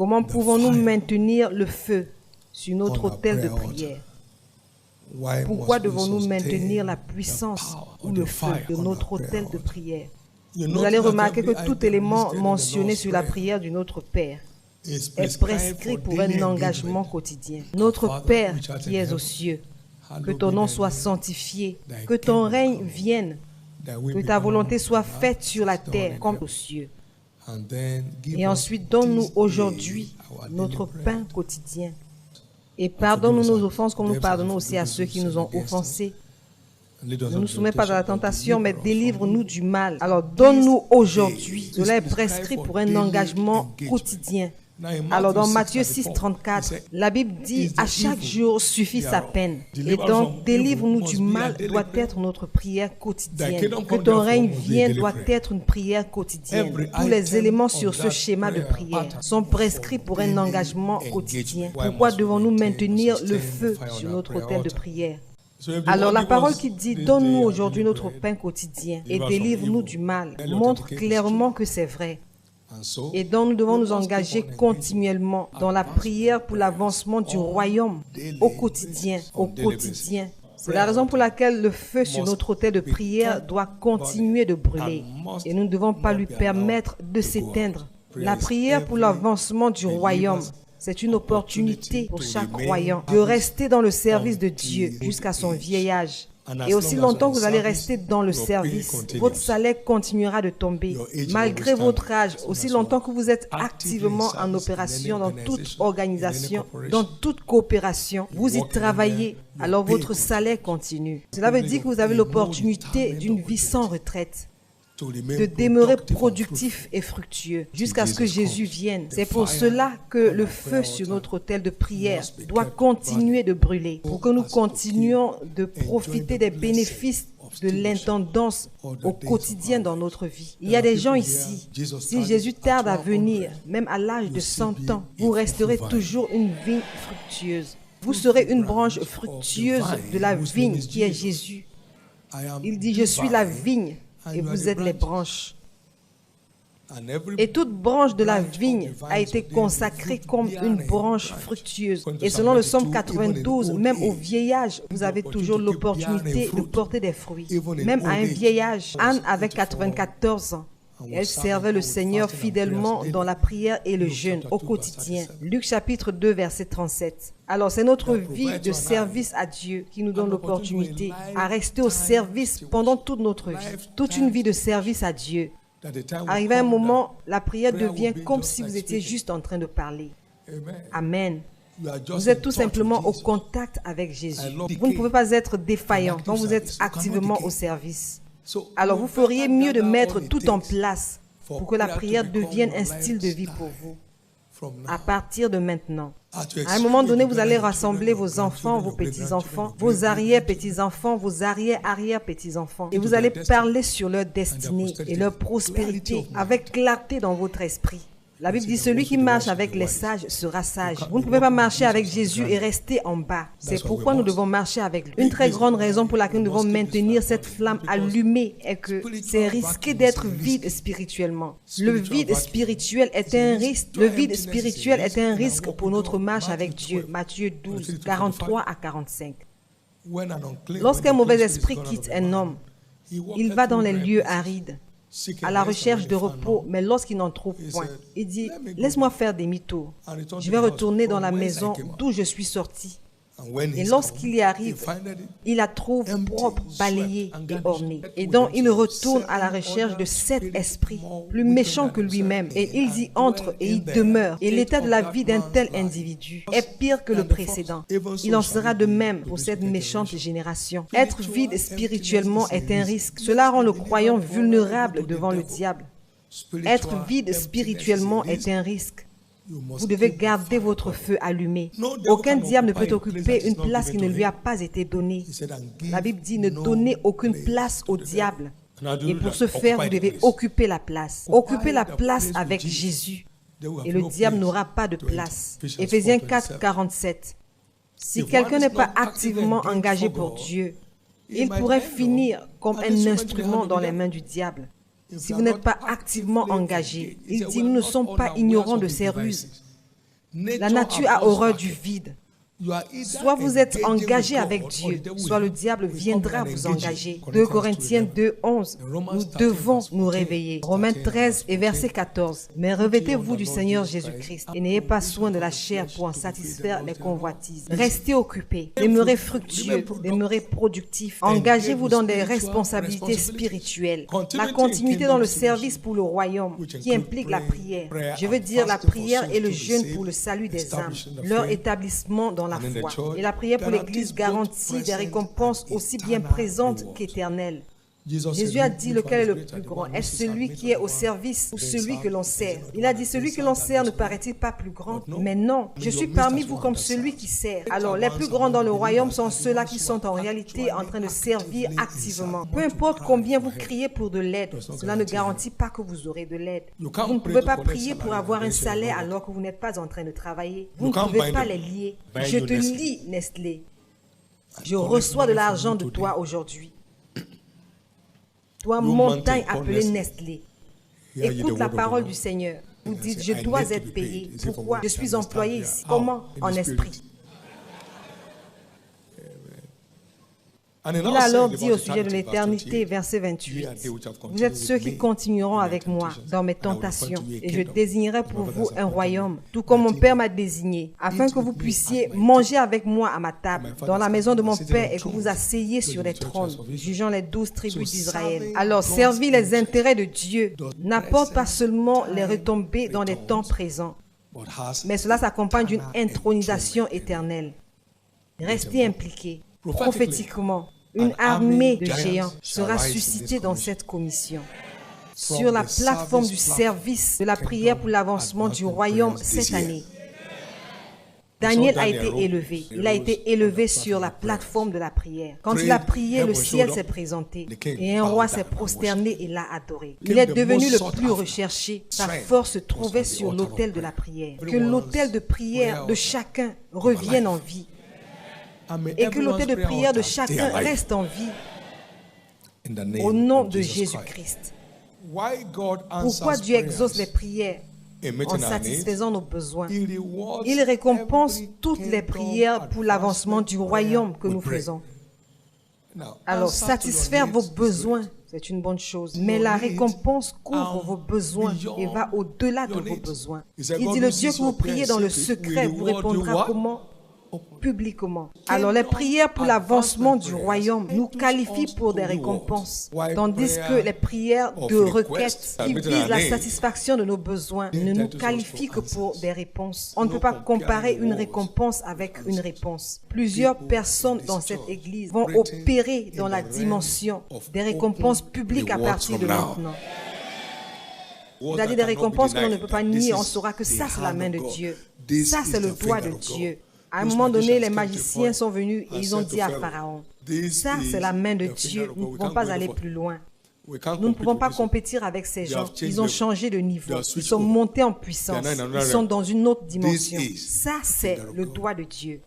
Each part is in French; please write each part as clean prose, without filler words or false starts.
Comment pouvons-nous maintenir le feu sur notre autel de prière? Pourquoi devons-nous maintenir la puissance ou le feu de notre autel de prière? Vous allez remarquer que tout élément mentionné sur la prière du Notre Père est prescrit pour un engagement quotidien. Notre Père qui es aux cieux, que ton nom soit sanctifié, que ton règne vienne, que ta volonté soit faite sur la terre comme aux cieux. Et ensuite, donne-nous aujourd'hui notre pain quotidien. Et pardonne-nous nos offenses comme nous pardonnons aussi à ceux qui nous ont offensés. Ne nous soumets pas à la tentation, mais délivre-nous du mal. Alors donne-nous aujourd'hui. Cela est prescrit pour un engagement quotidien. Alors dans Matthieu 6, 34, la Bible dit « À chaque jour suffit sa peine ». Et donc, délivre-nous du mal doit être notre prière quotidienne. Que ton règne vienne doit être une prière quotidienne. Tous les éléments sur ce schéma de prière sont prescrits pour un engagement quotidien. Pourquoi devons-nous maintenir le feu sur notre autel de prière? Alors la parole qui dit « Donne-nous aujourd'hui notre pain quotidien et délivre-nous du mal » montre clairement que c'est vrai. Et donc nous devons nous engager continuellement dans la prière pour l'avancement du royaume au quotidien, C'est la raison pour laquelle le feu sur notre autel de prière doit continuer de brûler. Et nous ne devons pas lui permettre de s'éteindre. La prière pour l'avancement du royaume, c'est une opportunité pour chaque croyant de rester dans le service de Dieu jusqu'à son vieil âge. Et aussi longtemps que vous allez rester dans le service, votre salaire continuera de tomber. Malgré votre âge, aussi longtemps que vous êtes activement en opération dans toute organisation, dans toute coopération, vous y travaillez, alors votre salaire continue. Cela veut dire que vous avez l'opportunité d'une vie sans retraite, de demeurer productif et fructueux jusqu'à ce que Jésus vienne. C'est pour cela que le feu sur notre autel de prière doit continuer de brûler, pour que nous continuions de profiter des bénéfices de l'intendance au quotidien dans notre vie. Il y a des gens ici, si Jésus tarde à venir, même à l'âge de 100 ans, vous resterez toujours une vigne fructueuse. Vous serez une branche fructueuse de la vigne qui est Jésus. Il dit, je suis la vigne et vous êtes les branches. Et toute branche de la vigne a été consacrée comme une branche fructueuse. Et selon le psaume 92, même au vieil âge, vous avez toujours l'opportunité de porter des fruits. Même à un vieil âge, Anne avait 94 ans. Elle servait le Seigneur fidèlement dans la prière et le jeûne au quotidien. Luc chapitre 2, verset 37. Alors c'est notre vie de service à Dieu qui nous donne l'opportunité à rester au service pendant toute notre vie. Toute une vie de service à Dieu. Arrivé à un moment, la prière devient comme si vous étiez juste en train de parler. Amen. Vous êtes tout simplement au contact avec Jésus. Vous ne pouvez pas être défaillant quand vous êtes activement au service. Alors vous feriez mieux de mettre tout en place pour que la prière devienne un style de vie pour vous. À partir de maintenant. À un moment donné, vous allez rassembler vos enfants, vos petits-enfants, vos arrière-petits-enfants, vos arrière-arrière-petits-enfants. Et vous allez parler sur leur destinée et leur prospérité avec clarté dans votre esprit. La Bible dit, celui qui marche avec les sages sera sage. Vous ne pouvez pas marcher avec Jésus et rester en bas. C'est pourquoi nous devons marcher avec lui. Une très grande raison pour laquelle nous devons maintenir cette flamme allumée est que c'est risqué d'être vide spirituellement. Le vide spirituel est un risque. Le vide spirituel est un risque pour notre marche avec Dieu. Matthieu 12, 43 à 45. Lorsqu'un mauvais esprit quitte un homme, il va dans les lieux arides, à la recherche de repos, mais lorsqu'il n'en trouve point, il dit, laisse-moi faire demi-tour. Je vais retourner dans la maison d'où je suis sorti. Et lorsqu'il y arrive, il la trouve propre, balayée et ornée. Et donc, il retourne à la recherche de cet esprit, plus méchant que lui-même. Et il y entre et il demeure. Et l'état de la vie d'un tel individu est pire que le précédent. Il en sera de même pour cette méchante génération. Être vide spirituellement est un risque. Cela rend le croyant vulnérable devant le diable. Être vide spirituellement est un risque. Vous devez garder votre feu allumé. Aucun diable ne peut occuper une place qui ne lui a pas été donnée. La Bible dit ne donnez aucune place au diable. Et pour ce faire, vous devez occuper la place. Occupez la place avec Jésus. Et le diable n'aura pas de place. Éphésiens 4, 47. Si quelqu'un n'est pas activement engagé pour Dieu, il pourrait finir comme un instrument dans les mains du diable. Si vous n'êtes pas activement engagé, il dit, nous ne sommes pas ignorants de ces ruses. La nature a horreur du vide. Soit vous êtes engagé avec Dieu, soit le diable viendra vous engager. 2 Corinthiens 2, 11. Nous devons nous réveiller. Romains 13 et verset 14. Mais revêtez-vous du Seigneur Jésus-Christ et n'ayez pas soin de la chair pour en satisfaire les convoitises. Restez occupés, demeurez fructueux, demeurez productifs. Engagez-vous dans des responsabilités spirituelles. La continuité dans le service pour le royaume qui implique la prière. Je veux dire la prière et le jeûne pour le salut des âmes. Leur établissement dans la foi. Et la prière pour l'Église garantit des récompenses aussi bien présentes qu'éternelles. Jésus a dit lequel est le plus grand. Est-ce celui qui est au service ou celui que l'on sert? Il a dit celui que l'on sert ne paraît-il pas plus grand? Mais non, je suis parmi vous comme celui qui sert. Alors les plus grands dans le royaume sont ceux-là qui sont en réalité en train de servir activement. Peu importe combien vous criez pour de l'aide, cela ne garantit pas que vous aurez de l'aide. Vous ne pouvez pas prier pour avoir un salaire alors que vous n'êtes pas en train de travailler. Vous ne pouvez pas les lier. Je te lis, Nestlé. Je reçois de l'argent de toi aujourd'hui. Toi, montagne appelée Nestlé, écoute la parole du Seigneur. Vous dites, je dois être payé. Pourquoi? Je suis employé ici. Comment? En esprit. Il a alors dit au sujet de l'éternité, verset 28, « Vous êtes ceux qui continueront avec moi dans mes tentations, et je désignerai pour vous un royaume, tout comme mon Père m'a désigné, afin que vous puissiez manger avec moi à ma table, dans la maison de mon Père, et que vous asseyez sur des trônes, jugeant les 12 tribus d'Israël. » Alors, servir les intérêts de Dieu n'apporte pas seulement les retombées dans les temps présents, mais cela s'accompagne d'une intronisation éternelle. Restez impliqués. Prophétiquement, une armée de géants sera suscitée dans cette commission. Sur la plateforme du service de la prière pour l'avancement du royaume cette année, Daniel a été élevé. Il a été élevé sur la plateforme de la prière. Quand il a prié, le ciel s'est présenté et un roi s'est prosterné et l'a adoré. Il est devenu le plus recherché. Sa force se trouvait sur l'autel de la prière. Que l'autel de prière de chacun revienne en vie. Et que l'autel de prière de chacun reste en vie au nom de Jésus-Christ. Pourquoi Dieu exauce les prières en satisfaisant nos besoins? Il récompense toutes les prières pour l'avancement du royaume que nous faisons. Alors, satisfaire vos besoins, c'est une bonne chose. Mais la récompense couvre vos besoins et va au-delà de vos besoins. Il dit, le Dieu que vous priez dans le secret vous répondra comment? Publiquement. Alors les prières pour l'avancement du royaume nous qualifient pour des récompenses, tandis que les prières de requête qui visent la satisfaction de nos besoins ne nous qualifient que pour des réponses. On ne peut pas comparer une récompense avec une réponse. Plusieurs personnes dans cette église vont opérer dans la dimension des récompenses publiques à partir de maintenant. C'est-à-dire des récompenses que l'on ne peut pas nier. On saura que ça, c'est la main de Dieu. Ça, c'est le doigt de Dieu. À un moment donné, les magiciens sont venus et ils ont dit à Pharaon, ça c'est la main de Dieu, nous ne pouvons pas aller plus loin. Nous ne pouvons pas compétir avec ces gens. Ils ont changé de niveau, ils sont montés en puissance, ils sont dans une autre dimension. Ça c'est le doigt de Dieu.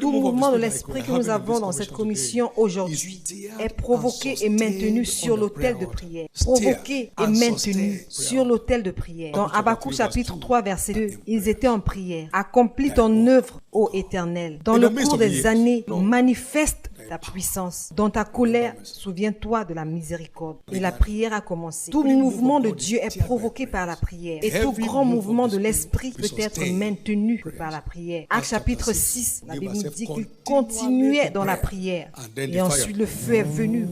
Tout mouvement de l'esprit que nous avons dans cette commission aujourd'hui est provoqué et maintenu sur l'autel de prière. Provoqué et maintenu sur l'autel de prière. Dans Habakkuk chapitre 3 verset 2, ils étaient en prière. Accomplis ton œuvre, ô Éternel. Dans le cours des années, manifeste ta puissance. Dans ta colère, souviens-toi de la miséricorde. Et la prière a commencé. Tout mouvement de Dieu est provoqué par la prière. Et tout grand mouvement de l'esprit peut être maintenu par la prière. Actes chapitre 6, la Bible nous dit qu'il continuait dans la prière. Et ensuite le feu est venu.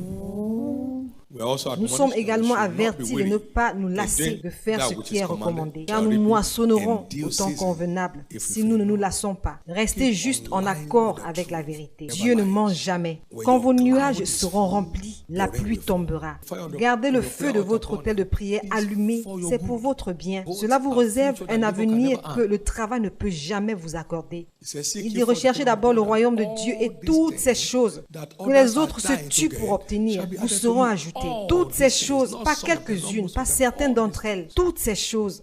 Nous sommes également avertis de ne pas nous lasser de faire ce qui est recommandé, car nous moissonnerons au temps convenable si nous ne nous lassons pas. Restez juste en accord avec la vérité. Dieu ne ment jamais. Quand vos nuages seront remplis, la pluie tombera. Gardez le feu de votre autel de prière allumé, c'est pour votre bien. Cela vous réserve un avenir que le travail ne peut jamais vous accorder. Il dit recherchez d'abord le royaume de Dieu et toutes ces choses que les autres se tuent pour obtenir vous seront ajoutées. Toutes ces choses, pas quelques-unes, pas certaines d'entre elles, toutes ces choses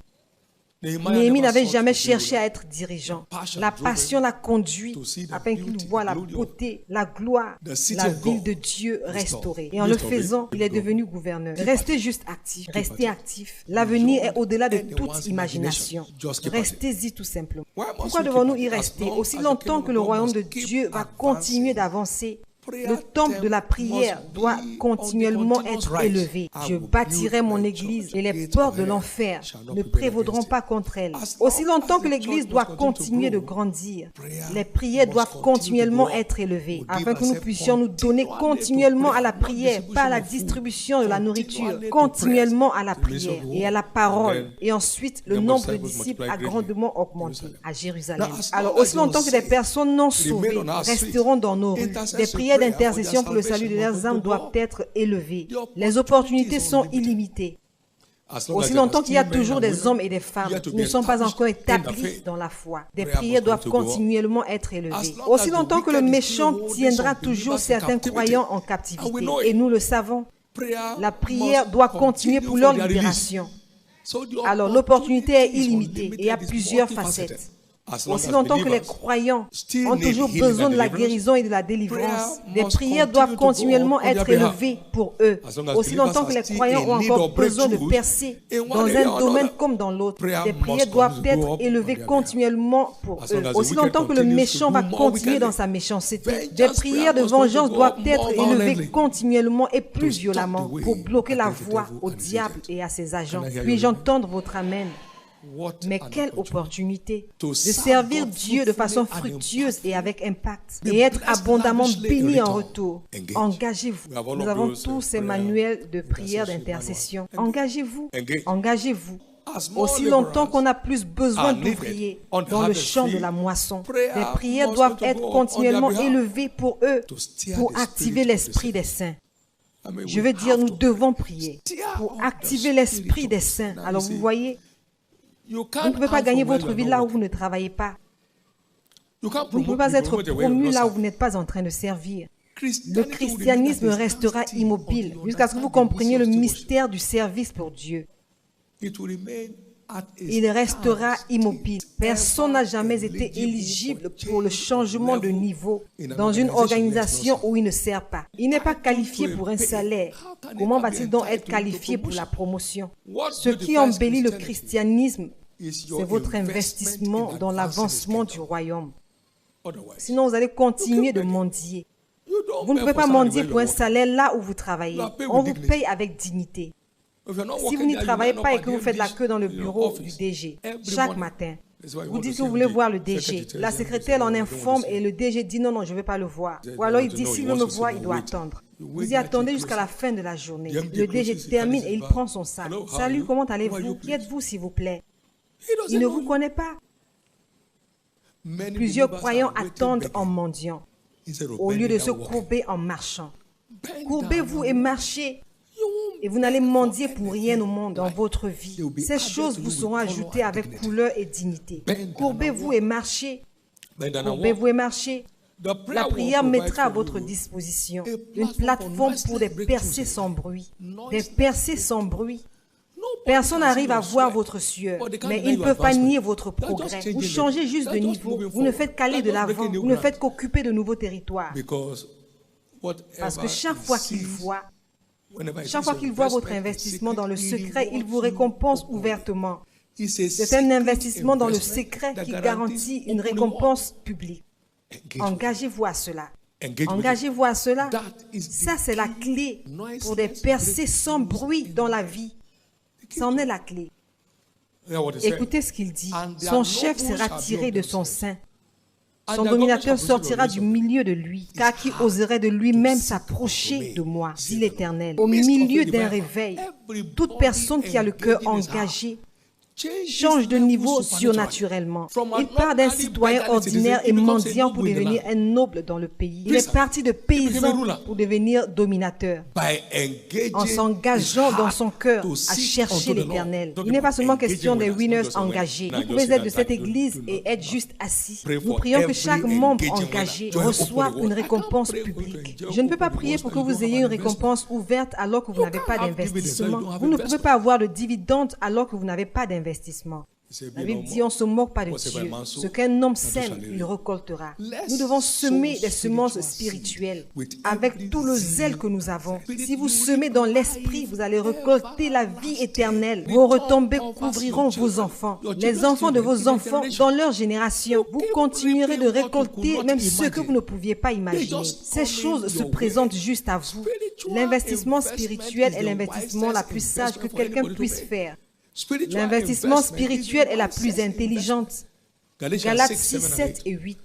Néhémie n'avait jamais cherché à être dirigeant. La passion l'a conduit afin qu'il voie la beauté, la gloire, la ville de Dieu restaurée. Et en le faisant, il est devenu gouverneur. Restez juste actif, restez actif. L'avenir est au-delà de toute imagination. Restez-y tout simplement. Pourquoi devons-nous y rester? Aussi longtemps que le royaume de Dieu va continuer d'avancer, le temple de la prière doit continuellement être élevé. Je bâtirai mon église et les portes de l'enfer ne prévaudront pas contre elle. Aussi longtemps que l'église doit continuer de grandir, les prières doivent continuellement être élevées afin que nous puissions nous donner continuellement à la prière, pas à la distribution de la nourriture, continuellement à la prière et à la parole. Et ensuite, le nombre de disciples a grandement augmenté à Jérusalem. Alors, aussi longtemps que des personnes non sauvées resteront dans nos rues, des prières d'intercession pour le salut de leurs âmes doivent être élevées. Les opportunités sont illimitées. Aussi longtemps qu'il y a toujours des hommes et des femmes qui ne sont pas encore établis dans la foi, des prières doivent continuellement être élevées. Aussi longtemps que le méchant tiendra toujours certains croyants en captivité, et nous le savons, la prière doit continuer pour leur libération. Alors l'opportunité est illimitée et a plusieurs facettes. Aussi longtemps que les croyants ont toujours besoin de la guérison et de la délivrance, des prières doivent continuellement être élevées pour eux. Aussi longtemps que les croyants ont encore besoin de percer dans un domaine comme dans l'autre, des prières doivent être élevées continuellement pour eux. Aussi longtemps que le méchant va continuer dans sa méchanceté, des prières de vengeance doivent être élevées continuellement et plus violemment pour bloquer la voie au diable et à ses agents. Puis-je entendre votre amen? Mais quelle opportunité de servir Dieu de façon fructueuse et avec impact et être abondamment béni en retour. Engagez-vous. Nous avons tous ces manuels de prière d'intercession. Engagez-vous. Engagez-vous. Aussi longtemps qu'on a plus besoin d'ouvriers dans le champ de la moisson, les prières doivent être continuellement élevées pour eux, pour activer l'esprit des saints. Je veux dire, nous devons prier pour activer l'esprit des saints. Alors vous voyez, vous ne pouvez pas gagner votre vie là où vous ne travaillez pas. Vous ne pouvez pas être promu là où vous n'êtes pas en train de servir. Le christianisme restera immobile jusqu'à ce que vous compreniez le mystère du service pour Dieu. Il restera immobile. Personne n'a jamais été éligible pour le changement de niveau dans une organisation où il ne sert pas. Il n'est pas qualifié pour un salaire. Comment va-t-il donc être qualifié pour la promotion? Ce qui embellit le christianisme, c'est votre investissement dans l'avancement du royaume. Sinon, vous allez continuer de mendier. Vous ne pouvez pas mendier pour un salaire là où vous travaillez. On vous paye avec dignité. Si vous n'y travaillez pas et que vous faites la queue dans le bureau du DG, chaque matin, vous dites que vous voulez voir le DG. La secrétaire l'en informe et le DG dit non, non, je ne vais pas le voir. Ou alors il dit s'il veut me voir, il doit attendre. Vous y attendez jusqu'à la fin de la journée. Le DG termine et il prend son sac. Salut, comment allez-vous? Qui êtes-vous, s'il vous plaît? Il ne vous connaît pas. Plusieurs croyants attendent en mendiant au lieu de se courber en marchant. Courbez-vous et marchez. Et vous n'allez mendier pour rien au monde dans votre vie. Ces choses vous seront ajoutées avec couleur et dignité. Courbez-vous et marchez. Courbez-vous et marchez. La prière mettra à votre disposition une plateforme pour des percées sans bruit. Des percées sans bruit. Personne n'arrive à voir votre sueur, mais ils ne peuvent pas nier votre progrès. Vous changez juste de niveau. Vous ne faites qu'aller de l'avant. Vous ne faites qu'occuper de nouveaux territoires. Parce que chaque fois qu'ils voient votre investissement dans le secret, il vous récompense ouvertement. C'est un investissement dans le secret qui garantit une récompense publique. Engagez-vous à cela. Engagez-vous à cela. Ça, c'est la clé pour des percées sans bruit dans la vie. C'en est la clé. Écoutez ce qu'il dit. Son chef sera tiré de son sein. Son dominateur sortira du milieu de lui, car qui oserait de lui-même s'approcher de moi, dit l'Éternel. Au milieu d'un réveil, toute personne qui a le cœur engagé change de niveau surnaturellement. Il part d'un citoyen ordinaire et mendiant pour devenir un noble dans le pays. Il est parti de paysan pour devenir dominateur. En s'engageant dans son cœur à chercher l'Éternel. Il n'est pas seulement question des winners engagés. Vous pouvez être de cette église et être juste assis. Nous prions que chaque membre engagé reçoive une récompense publique. Je ne peux pas prier pour que vous ayez une récompense ouverte alors que vous n'avez pas d'investissement. Vous ne pouvez pas avoir de dividende alors que vous n'avez pas d'investissement. La Bible dit, on ne se moque pas de Dieu. Ce qu'un homme sème, il récoltera. Nous devons semer des semences spirituelles avec tout le zèle que nous avons. Si vous semez dans l'esprit, vous allez récolter la vie éternelle. Vos retombées couvriront vos enfants, les enfants de vos enfants dans leur génération. Vous continuerez de récolter même ce que vous ne pouviez pas imaginer. Ces choses se présentent juste à vous. L'investissement spirituel est l'investissement la plus sage que quelqu'un puisse faire. L'investissement spirituel est la plus intelligente. Galates 6, 7 et 8.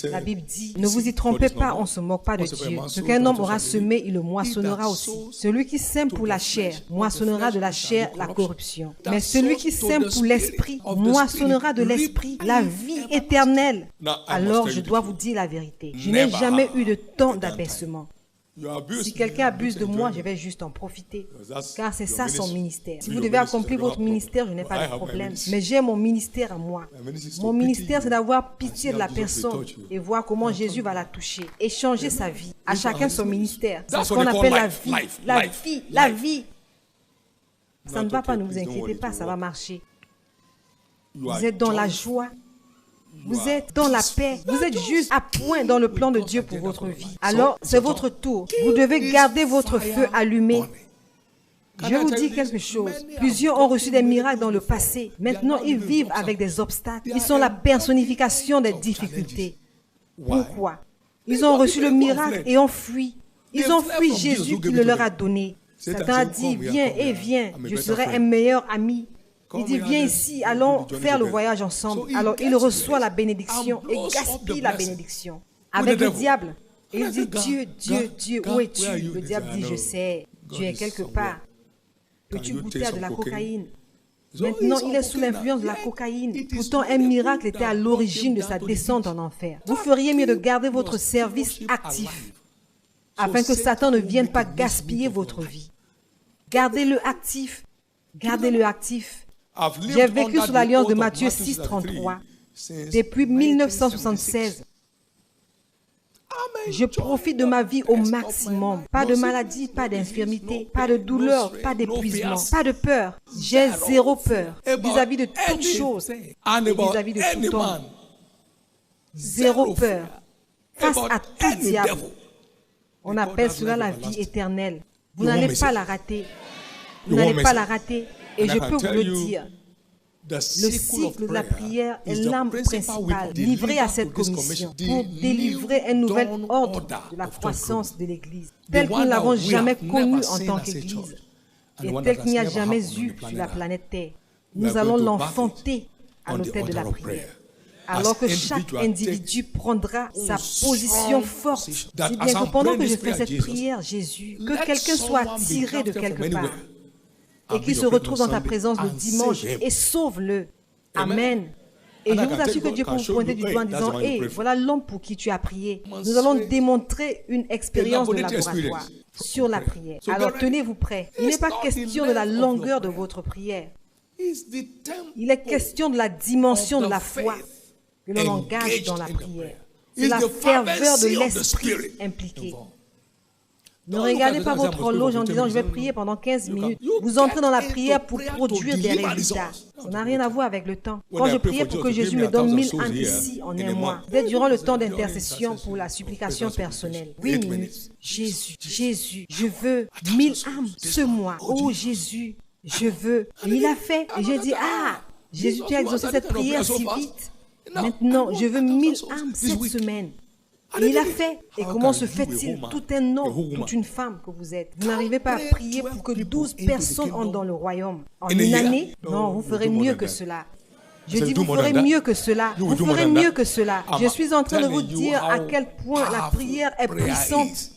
La Bible dit, ne vous y trompez pas, on ne se moque pas de Dieu. Ce qu'un homme aura semé, il le moissonnera aussi. Celui qui sème pour la chair, moissonnera de la chair la corruption. Mais celui qui sème pour l'esprit, moissonnera de l'esprit la vie éternelle. Alors je dois vous dire la vérité. Je n'ai jamais eu de temps d'abaissement. Si quelqu'un abuse de moi, je vais juste en profiter, car c'est ça son ministère. Si vous devez accomplir votre ministère, je n'ai pas de problème. Mais j'ai mon ministère à moi. Mon ministère, c'est d'avoir pitié de la personne et voir comment Jésus va la toucher et changer sa vie. À chacun son ministère. C'est ce qu'on appelle la vie. La vie, la vie. Ça ne va pas, ne vous inquiétez pas, ça va marcher. Vous êtes dans la joie. Vous êtes dans la paix. Vous êtes juste à point dans le plan de Dieu pour votre vie. Alors, c'est votre tour. Vous devez garder votre feu allumé. Je vous dis quelque chose. Plusieurs ont reçu des miracles dans le passé. Maintenant, ils vivent avec des obstacles. Ils sont la personnification des difficultés. Pourquoi? Ils ont reçu le miracle et ont fui. Ils ont fui Jésus qui le leur a donné. Satan a dit, viens et viens, je serai un meilleur ami. Il dit, viens ici, allons faire le voyage ensemble. Alors, il reçoit la bénédiction et gaspille la bénédiction. Avec le diable, il dit, Dieu, Dieu, Dieu, où es-tu? Le diable dit, je sais, tu es quelque part. Peux-tu goûter à de la cocaïne? Maintenant, il est sous l'influence de la cocaïne. Pourtant, un miracle était à l'origine de sa descente en enfer. Vous feriez mieux de garder votre service actif, afin que Satan ne vienne pas gaspiller votre vie. Gardez-le actif. Gardez-le actif. J'ai vécu sous l'alliance de Matthieu 6, 33 depuis 1976. Je profite de ma vie au maximum. Pas de maladie, pas d'infirmité, pas de douleur, pas d'épuisement, pas de peur. J'ai zéro peur vis-à-vis de toute chose et vis-à-vis de tout homme. Zéro peur face à tout diable. On appelle cela la vie éternelle. Vous n'allez pas la rater. Vous n'allez pas la rater. Et je peux vous le dire, le cycle de la prière est l'arme principale livrée à cette commission pour délivrer un nouvel ordre de la croissance de l'Église, tel que nous ne l'avons jamais connu en tant qu'Église et tel qu'il n'y a jamais eu sur la planète Terre. Nous allons l'enfanter à l'autel de la prière. Alors que chaque individu prendra sa position forte, si bien que pendant que je fais cette prière, Jésus, que quelqu'un soit attiré de quelque part et qu'il se retrouve dans ta présence le dimanche et sauve-le. Amen. Et je vous assure que Dieu peut vous pointer du doigt en disant, hé, voilà l'homme pour qui tu as prié. Nous allons démontrer une expérience de laboratoire sur la prière. Alors tenez-vous prêts. Il n'est pas question de la longueur de votre prière. Il est question de la dimension de la foi que l'on engage dans la prière. C'est la ferveur de l'esprit impliquée. Ne regardez pas votre horloge en disant, je vais prier pendant 15 minutes. Vous entrez dans la prière pour produire des résultats. Ça n'a rien à voir avec le temps. Quand je priais pour que Jésus me donne 1000 âmes ici en un mois, peut-être durant le temps d'intercession pour la supplication personnelle. 8 minutes. Jésus, Jésus, je veux 1000 âmes ce mois. Oh Jésus, je veux. Et il a fait. Et j'ai dit, ah, Jésus, tu as exaucé cette prière si vite. Maintenant, je veux 1000 âmes cette semaine. Et il a fait. Et comment se fait-il? Tout un homme, toute une femme que vous êtes. Vous n'arrivez pas à prier pour que 12 personnes entrent dans le royaume. En une année? Non, vous ferez mieux que cela. Je dis, vous ferez mieux que cela. Vous ferez mieux que cela. Je suis en train de vous dire à quel point la prière est puissante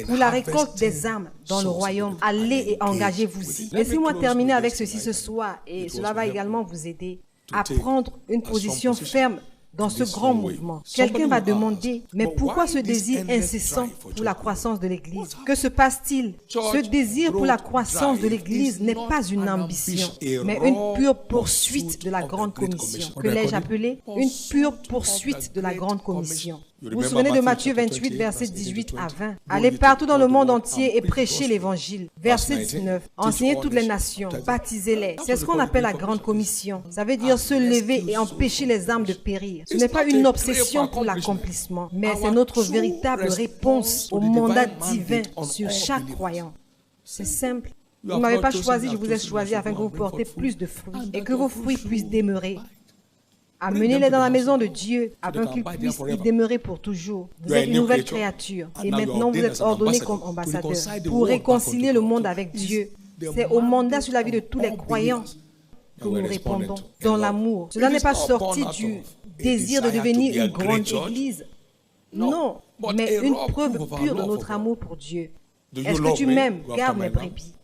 pour la récolte des âmes dans le royaume. Allez et engagez-vous-y. Laissez-moi terminer avec ceci ce soir, et cela va également vous aider à prendre une position ferme dans ce grand mouvement. Quelqu'un va demander, mais pourquoi ce désir incessant pour la croissance de l'Église? Que se passe-t-il? Ce désir pour la croissance de l'Église n'est pas une ambition, mais une pure poursuite de la grande commission. Que l'ai-je appelé? Une pure poursuite de la grande commission. Vous vous souvenez de Matthieu 28, versets 18 à 20. Allez partout dans le monde entier et prêchez l'évangile. Verset 19. Enseignez toutes les nations, baptisez-les. C'est ce qu'on appelle la grande commission. Ça veut dire se lever et empêcher les âmes de périr. Ce n'est pas une obsession pour l'accomplissement, mais c'est notre véritable réponse au mandat divin sur chaque croyant. C'est simple. Vous ne m'avez pas choisi, je vous ai choisi afin que vous portez plus de fruits et que vos fruits puissent demeurer. Amenez-les dans la maison de Dieu afin qu'ils puissent y demeurer pour toujours. Vous êtes une nouvelle créature et maintenant vous êtes ordonnés comme ambassadeurs pour réconcilier le monde avec Dieu. C'est au mandat sur la vie de tous les croyants que nous répondons dans l'amour. Cela n'est pas sorti du désir de devenir une grande église. Non, mais une preuve pure de notre amour pour Dieu. Est-ce que tu m'aimes? Garde mes brebis.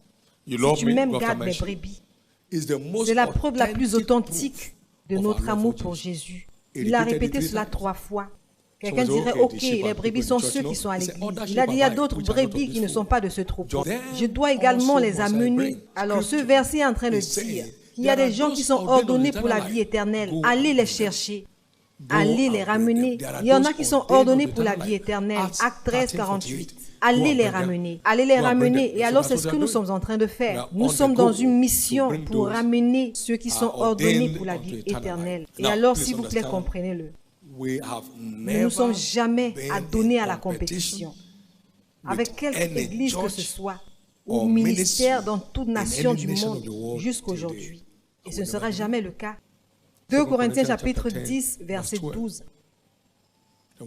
Si tu m'aimes, garde mes brebis. C'est la preuve la plus authentique de notre amour pour Jésus. Il a répété cela 3 fois. Quelqu'un dirait, ok, les brebis sont ceux qui sont à l'église. Il a dit, il y a d'autres brebis qui ne sont pas de ce troupeau. Je dois également les amener. Alors ce verset est en train de dire qu'il y a des gens qui sont ordonnés pour la vie éternelle. Allez les chercher. Allez les ramener. Il y en a qui sont ordonnés pour la vie éternelle. Acte 13, 48. Allez les ramener. Allez les ramener. Et alors, c'est ce que nous sommes en train de faire. Nous sommes dans une mission pour ramener ceux qui sont ordonnés pour la vie éternelle. Et alors, s'il vous plaît, comprenez-le. Nous ne nous sommes jamais adonnés à la compétition. Avec quelque église que ce soit, ou ministère dans toute nation du monde jusqu'aujourd'hui. Et ce ne sera jamais le cas. 2 Corinthiens chapitre 10, verset 12.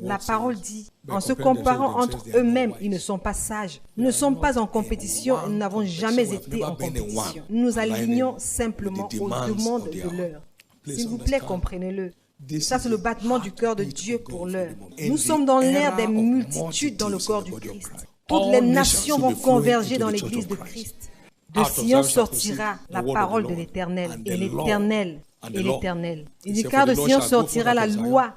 La parole dit, en se comparant entre eux-mêmes, ils ne sont pas sages. Nous ne sommes pas en compétition et nous n'avons jamais été en compétition. Nous nous alignons simplement aux demandes de l'heure. S'il vous plaît, comprenez-le. Ça, c'est le battement du cœur de Dieu pour l'heure. Nous sommes dans l'ère des multitudes dans le corps du Christ. Toutes les nations vont converger dans l'église de Christ. De Sion sortira la parole de l'Éternel, et l'Éternel, et l'Éternel. Et du quart de Sion sortira la loi,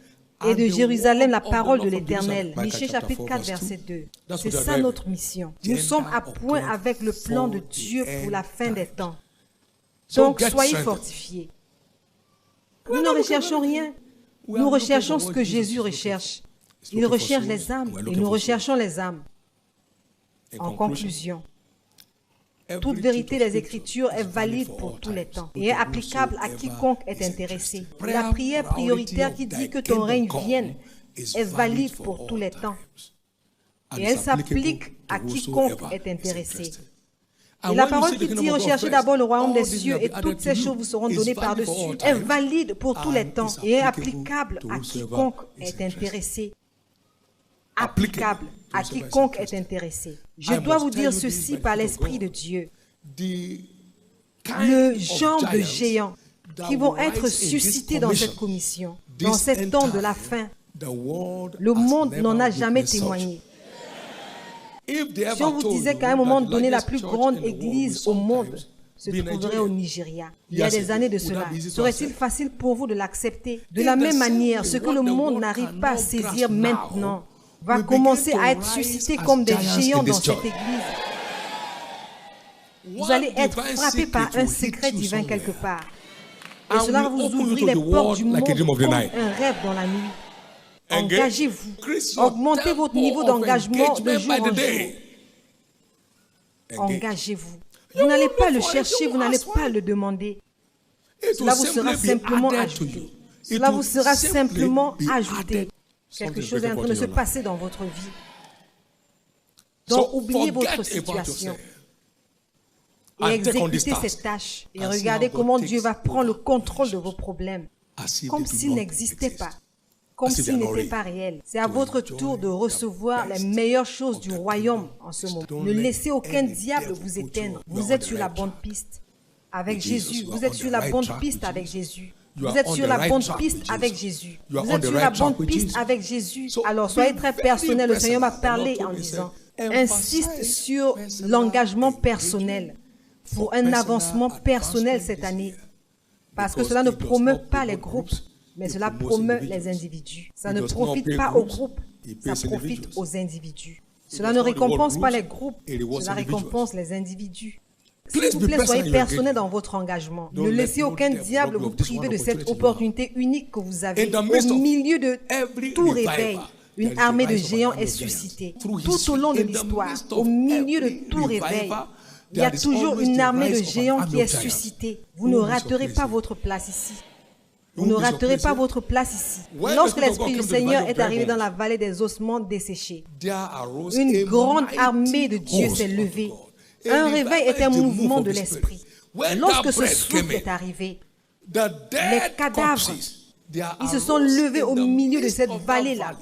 et de Jérusalem la parole de l'Éternel. Michée chapitre 4, verset 2. C'est ça notre mission. Nous sommes à point avec le plan de Dieu pour la fin des temps. Donc soyez fortifiés. Nous ne recherchons rien. Nous recherchons ce que Jésus recherche. Il recherche les âmes et nous recherchons les âmes. En conclusion, toute vérité des Écritures est valide pour tous les temps et est applicable à quiconque est intéressé. La prière prioritaire qui dit que ton règne vienne est valide pour tous les temps et elle s'applique à quiconque est intéressé. Et la parole qui dit recherchez d'abord le royaume des cieux et toutes ces choses vous seront données par-dessus est valide pour tous les temps et est applicable à quiconque est intéressé. Applicable à quiconque est intéressé. Je dois vous dire ceci par l'Esprit de Dieu. Le genre de géants qui vont être suscités dans cette commission, dans ces temps de la fin, le monde n'en a jamais témoigné. Si on vous disait qu'à un moment donné, la plus grande église au monde se trouverait au Nigeria, il y a des années de cela, serait-il facile pour vous de l'accepter? De la même manière, ce que le monde n'arrive pas à saisir maintenant va commencer à être suscité comme des géants dans cette église. Vous allez être frappé par un secret divin quelque part. Et cela va vous ouvrir les portes du monde comme un rêve dans la nuit. Engagez-vous. Augmentez votre niveau d'engagement de jour en jour. Engagez-vous. Vous n'allez pas le chercher, vous n'allez pas le demander. Cela vous sera simplement ajouté. Cela vous sera simplement ajouté. Quelque chose est en train de se passer dans votre vie. Donc, oubliez votre situation et exécutez ces tâches et regardez comment Dieu va prendre le contrôle de vos problèmes, comme s'ils n'existaient pas, comme s'ils n'étaient pas réels. C'est à votre tour de recevoir les meilleures choses du royaume en ce moment. Ne laissez aucun diable vous éteindre. Vous êtes sur la bonne piste avec Jésus. Vous êtes sur la bonne piste avec Jésus. Vous êtes sur la bonne piste avec Jésus. Vous êtes sur la bonne piste avec Jésus. Alors, soyez très personnel. Le Seigneur m'a parlé en disant, insiste sur l'engagement personnel pour un avancement personnel cette année. Parce que cela ne promeut pas les groupes, mais cela promeut les individus. Ça ne profite pas aux groupes, ça profite aux individus. Cela ne récompense pas les groupes, cela récompense les individus. S'il vous plaît, soyez personnel dans votre engagement. Ne laissez aucun diable vous priver de cette opportunité unique que vous avez au milieu de tout réveil. Une armée de géants est suscitée. Tout au long de l'histoire, au milieu de tout réveil, il y a toujours une armée de géants qui est suscitée. Vous ne raterez pas votre place ici. Vous ne raterez pas votre place ici. Lorsque l'Esprit du Seigneur est arrivé dans la vallée des ossements desséchés, une grande armée de Dieu s'est levée. Un réveil est un mouvement de l'Esprit. Lorsque ce souffle est arrivé, les cadavres, ils se sont levés au milieu de cette vallée-là,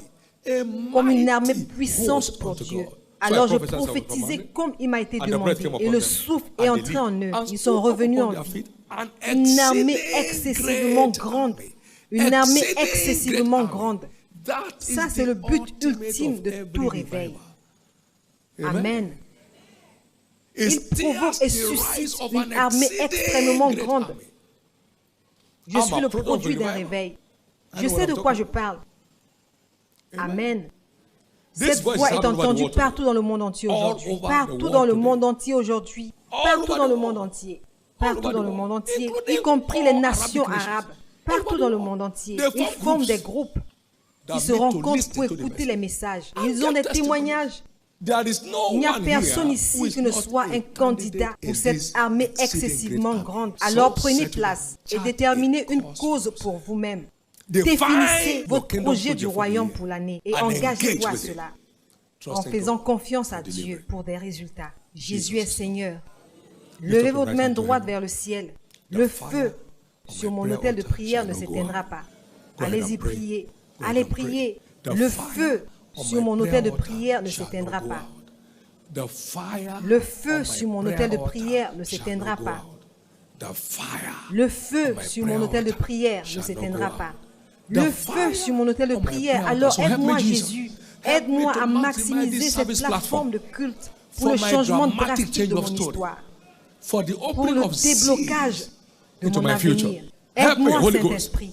comme une armée puissante pour Dieu. Alors je prophétisais comme il m'a été demandé, et le souffle est entré en eux. Ils sont revenus en vie. Une armée excessivement grande. Une armée excessivement grande. Ça, c'est le but ultime de tout réveil. Amen. Il provoque et suscite une armée extrêmement grande. Je suis le produit d'un réveil. Je sais de quoi je parle. Amen. Cette voix est entendue partout dans le monde entier aujourd'hui. Partout dans le monde entier aujourd'hui. Partout dans le monde entier. Partout dans le monde entier. Y compris les nations arabes. Partout dans le monde entier. Ils forment des groupes qui se rencontrent pour écouter les messages. Ils ont des témoignages. Il n'y a personne ici qui ne soit un candidat pour cette armée excessivement grande. Alors prenez place et déterminez une cause pour vous-même. Définissez vos projets du royaume pour l'année et engagez-vous à cela en faisant confiance à Dieu pour des résultats. Jésus est Seigneur. Levez votre main droite vers le ciel. Le feu sur mon autel de prière ne s'éteindra pas. Allez-y prier. Allez prier. Le feu sur mon autel de prière ne s'éteindra pas. Le feu sur mon autel de prière ne s'éteindra pas. Le feu sur mon autel de prière ne s'éteindra pas. Le feu sur mon autel de prière. Alors aide-moi Jésus. Aide-moi à maximiser cette plateforme de culte pour le changement drastique de mon histoire. Pour le déblocage de mon avenir. Aide-moi Saint-Esprit.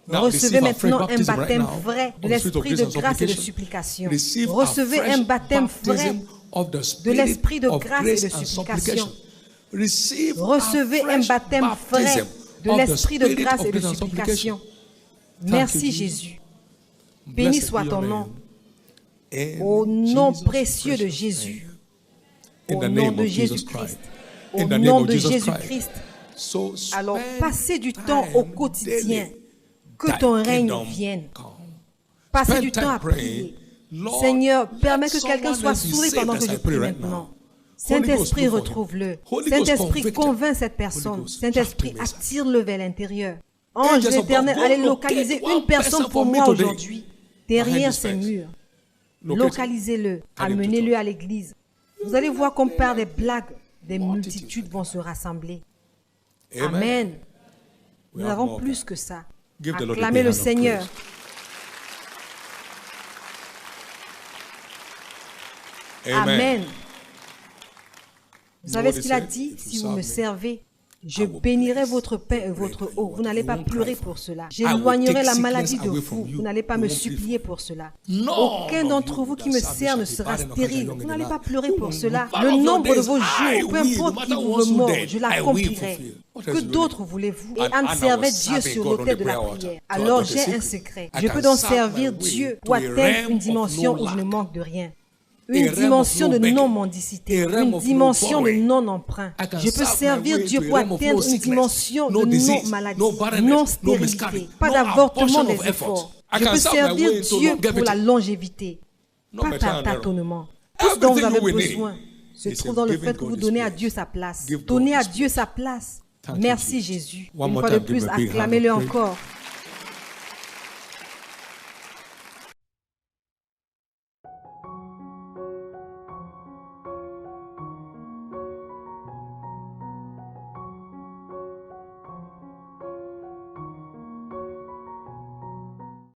Recevez maintenant un baptême vrai de l'esprit de grâce et de supplication. Recevez un baptême vrai de l'esprit de grâce et de supplication. Recevez un baptême frais de l'esprit de grâce et de supplication. Merci Jésus. Béni soit ton nom. Au nom précieux de Jésus. Au nom de Jésus-Christ. Au nom de Jésus-Christ. Alors passez du temps au quotidien. Que ton règne vienne. Passez du temps à prier. Seigneur, permets que quelqu'un soit sauvé pendant que je prie maintenant. Saint-Esprit, retrouve-le. Saint-Esprit, convainc cette personne. Saint-Esprit, attire-le vers l'intérieur. Ange éternel, allez localiser une personne pour moi aujourd'hui, derrière ces murs. Localisez-le, amenez-le à l'église. Vous allez voir comme par des blagues, des multitudes vont se rassembler. Amen. Nous avons plus que ça. Acclamez le Seigneur. Amen. Vous savez ce qu'il a dit? Si vous me servez, je bénirai votre pain et votre eau. Vous n'allez pas pleurer pour cela. J'éloignerai la maladie de vous. Vous n'allez pas me supplier pour cela. Aucun d'entre vous qui me sert ne sera stérile. Vous n'allez pas pleurer pour cela. Le nombre de vos jours, peu importe qui vous remord, je l'accomplirai. Que d'autres voulez-vous? Et Anne servait Dieu sur l'autel de la prière. Alors j'ai un secret. Je peux donc servir Dieu pour atteindre une dimension où je ne manque de rien. Une dimension de non-mendicité, une dimension de non-emprunt. Je peux servir Dieu pour atteindre une dimension de non-maladie, non-stérilité, pas d'avortement des efforts. Je peux servir Dieu pour la longévité, pas par tâtonnement. Tout ce dont vous avez besoin se trouve dans le fait que vous donnez à Dieu sa place. Donnez à Dieu sa place. Merci Jésus. Une fois de plus, acclamez-le encore.